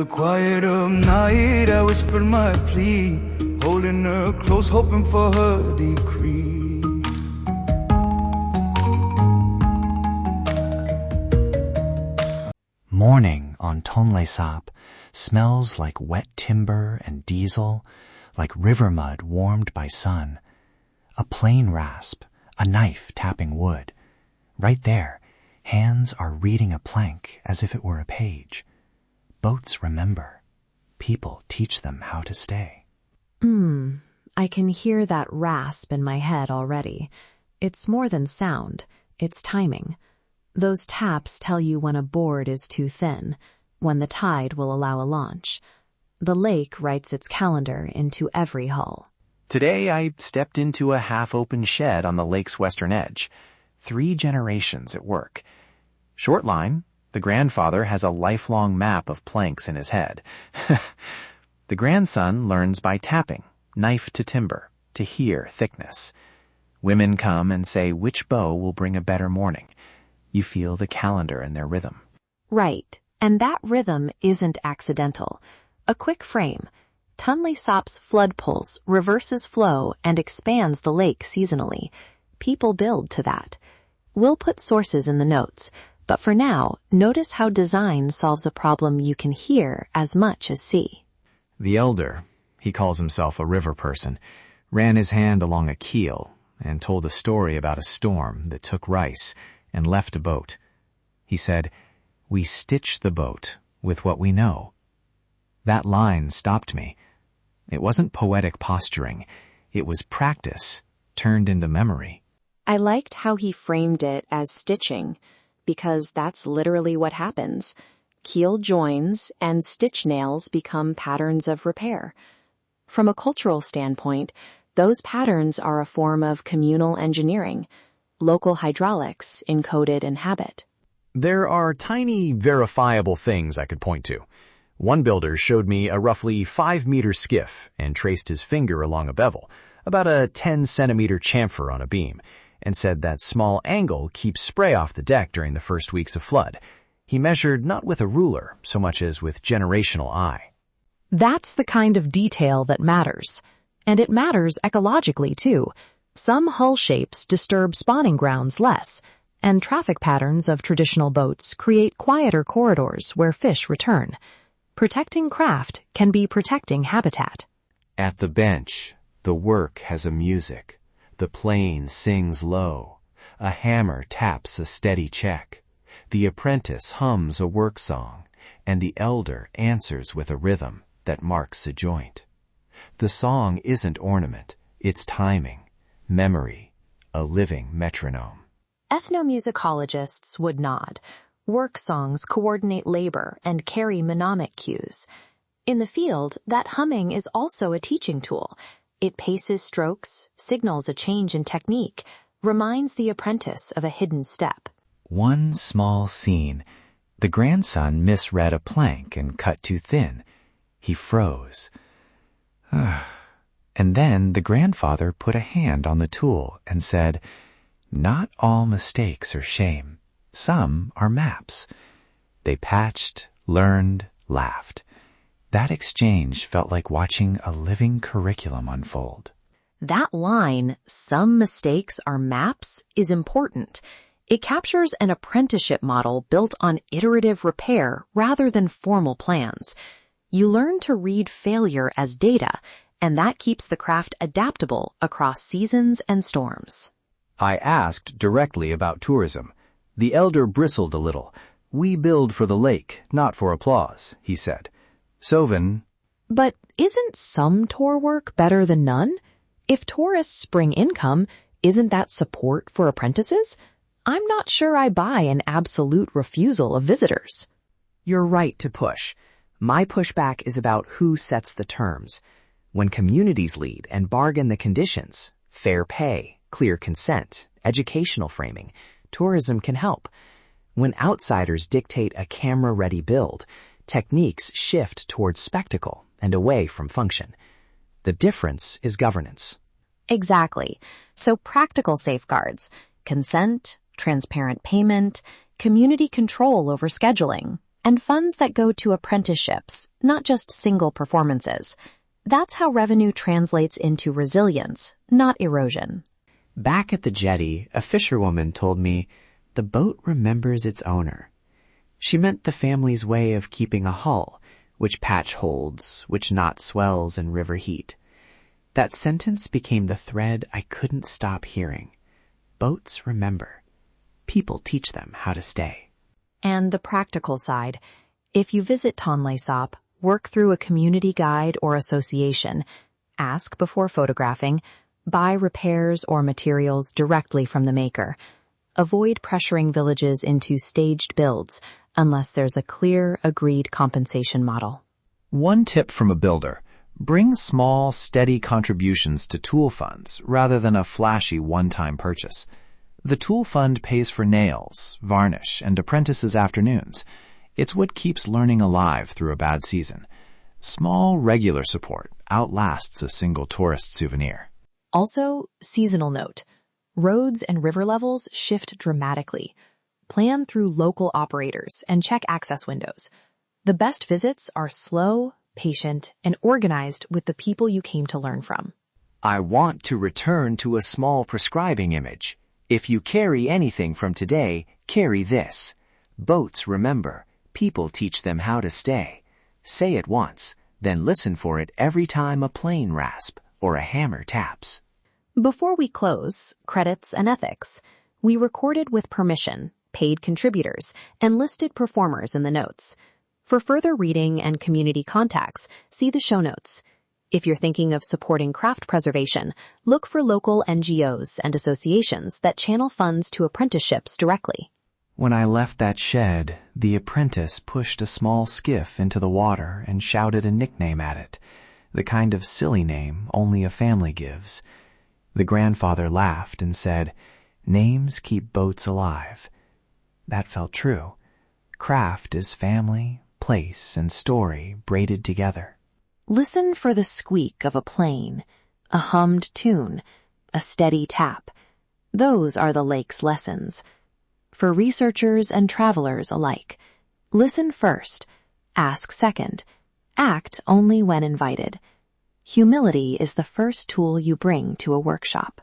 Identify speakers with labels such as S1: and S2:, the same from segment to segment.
S1: quiet of night, I whispered my plea, holding her close, hoping for her decree.
S2: Morning on Tonle Sap smells like wet timber and diesel, like river mud warmed by sun. A plain rasp, a knife tapping wood. Right there, hands are reading a plank as if it were a page. Boats remember. People teach them how to stay.
S3: I can hear that rasp in my head already. It's more than sound, it's timing. Those taps tell you when a board is too thin, when the tide will allow a launch. The lake writes its calendar into every hull.
S4: Today I stepped into a half-open shed on the lake's western edge. 3 generations at work. Short line, the grandfather has a lifelong map of planks in his head. The grandson learns by tapping, knife to timber, to hear thickness. Women come and say which bow will bring a better morning. You feel the calendar in their rhythm.
S3: Right, and that rhythm isn't accidental. A quick frame. Tonle Sap's flood pulse reverses flow and expands the lake seasonally. People build to that. We'll put sources in the notes, but for now, notice how design solves a problem you can hear as much as see.
S4: The elder, he calls himself a river person, ran his hand along a keel and told a story about a storm that took rice and left a boat. He said, "We stitch the boat with what we know." That line stopped me. It wasn't poetic posturing. It was practice turned into memory.
S3: I liked how he framed it as stitching, because that's literally what happens. Keel joins and stitch nails become patterns of repair. From a cultural standpoint, those patterns are a form of communal engineering, local hydraulics encoded in habit.
S4: There are tiny, verifiable things I could point to. One builder showed me a roughly 5-meter skiff and traced his finger along a bevel, about a 10-centimeter chamfer on a beam, and said that small angle keeps spray off the deck during the first weeks of flood. He measured not with a ruler so much as with generational eye.
S3: That's the kind of detail that matters. And it matters ecologically, too. Some hull shapes disturb spawning grounds less, and traffic patterns of traditional boats create quieter corridors where fish return. Protecting craft can be protecting habitat.
S5: At the bench, the work has a music. The plane sings low. A hammer taps a steady check. The apprentice hums a work song, and the elder answers with a rhythm that marks a joint. The song isn't ornament, it's timing, memory, a living metronome.
S3: Ethnomusicologists would nod. Work songs coordinate labor and carry mnemonic cues. In the field, that humming is also a teaching tool. It paces strokes, signals a change in technique, reminds the apprentice of a hidden step.
S2: One small scene. The grandson misread a plank and cut too thin. He froze. And then the grandfather put a hand on the tool and said, "Not all mistakes are shame. Some are maps." They patched, learned, laughed. That exchange felt like watching a living curriculum unfold.
S3: That line, "some mistakes are maps," is important. It captures an apprenticeship model built on iterative repair rather than formal plans. You learn to read failure as data, and that keeps the craft adaptable across seasons and storms.
S4: I asked directly about tourism. The elder bristled a little. "We build for the lake, not for applause," he said. Sovin.
S3: But isn't some tour work better than none? If tourists bring income, isn't that support for apprentices? I'm not sure I buy an absolute refusal of visitors.
S6: You're right to push. My pushback is about who sets the terms. When communities lead and bargain the conditions, fair pay, clear consent, educational framing, tourism can help. When outsiders dictate a camera-ready build, techniques shift towards spectacle and away from function. The difference is governance.
S3: Exactly. So practical safeguards, consent, transparent payment, community control over scheduling, and funds that go to apprenticeships, not just single performances. That's how revenue translates into resilience, not erosion.
S6: Back at the jetty, a fisherwoman told me, "The boat remembers its owner." She meant the family's way of keeping a hull, which patch holds, which knot swells in river heat. That sentence became the thread I couldn't stop hearing. Boats remember. People teach them how to stay.
S3: And the practical side. If you visit Tonle Sap, work through a community guide or association, ask before photographing, buy repairs or materials directly from the maker. Avoid pressuring villages into staged builds unless there's a clear, agreed compensation model.
S4: One tip from a builder: bring small, steady contributions to tool funds rather than a flashy one-time purchase. The tool fund pays for nails, varnish, and apprentices' afternoons. It's what keeps learning alive through a bad season. Small, regular support outlasts a single tourist souvenir.
S3: Also, seasonal note. Roads and river levels shift dramatically. Plan through local operators and check access windows. The best visits are slow, patient, and organized with the people you came to learn from.
S5: I want to return to a small prescribing image. If you carry anything from today, carry this. Boats remember. People teach them how to stay. Say it once, then listen for it every time a plane rasp or a hammer taps.
S3: Before we close, credits and ethics. We recorded with permission, paid contributors, and listed performers in the notes. For further reading and community contacts, see the show notes. If you're thinking of supporting craft preservation, look for local NGOs and associations that channel funds to apprenticeships directly.
S4: When I left that shed, the apprentice pushed a small skiff into the water and shouted a nickname at it, the kind of silly name only a family gives. The grandfather laughed and said, "Names keep boats alive." That felt true. Craft is family, place, and story braided together.
S3: Listen for the squeak of a plane, a hummed tune, a steady tap. Those are the lake's lessons. For researchers and travelers alike, listen first, ask second, act only when invited. Humility is the first tool you bring to a workshop.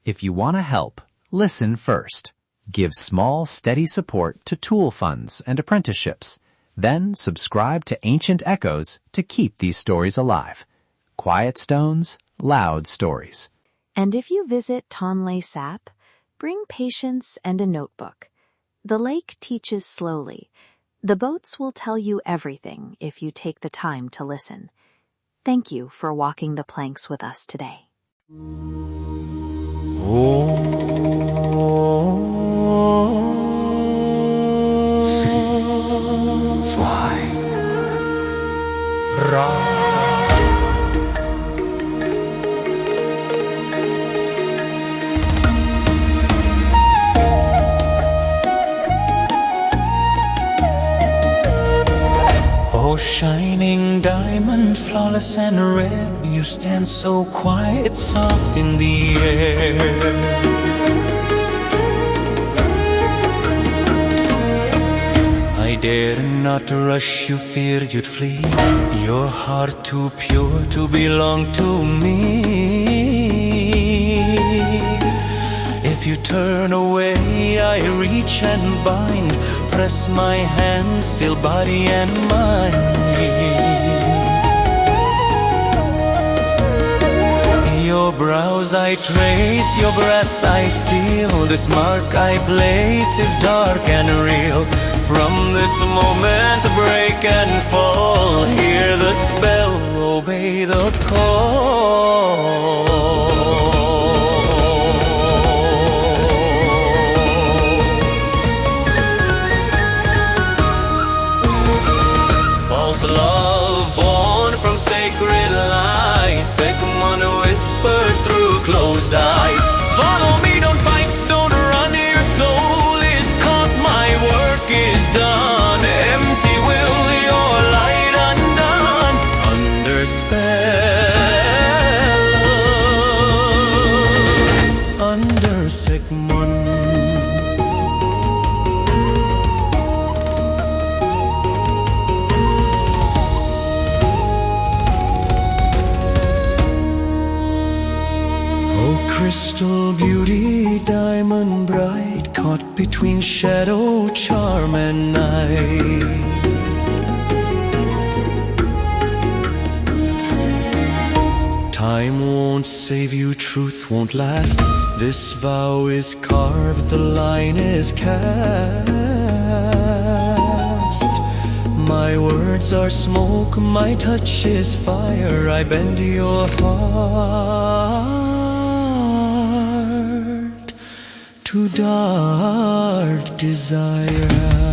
S4: If you want to help, listen first. Give small, steady support to tool funds and apprenticeships. Then subscribe to Ancient Echoes to keep these stories alive. Quiet stones, loud stories.
S3: And if you visit Tonle Sap, bring patience and a notebook. The lake teaches slowly. The boats will tell you everything if you take the time to listen. Thank you for walking the planks with us today.
S1: Oh, shining diamond, flawless and red, you stand so quiet, soft in the air. I dared not to rush you, feared you'd flee. Your heart too pure to belong to me. If you turn away, I reach and bind, press my hand, still body and mind. Your brows I trace, your breath I steal. This mark I place is dark and real. From this moment break and fall, hear the spell, obey the call. False love born from sacred lies, second one whispers through closed eyes. Follow me, don't fight, don't run, your soul is caught, my work is done. Empty will your light undone, under spell, under Sigmund. Crystal beauty, diamond bright, caught between shadow, charm and night. Time won't save you, truth won't last. This vow is carved, the line is cast. My words are smoke, my touch is fire. I bend your heart to dark desire.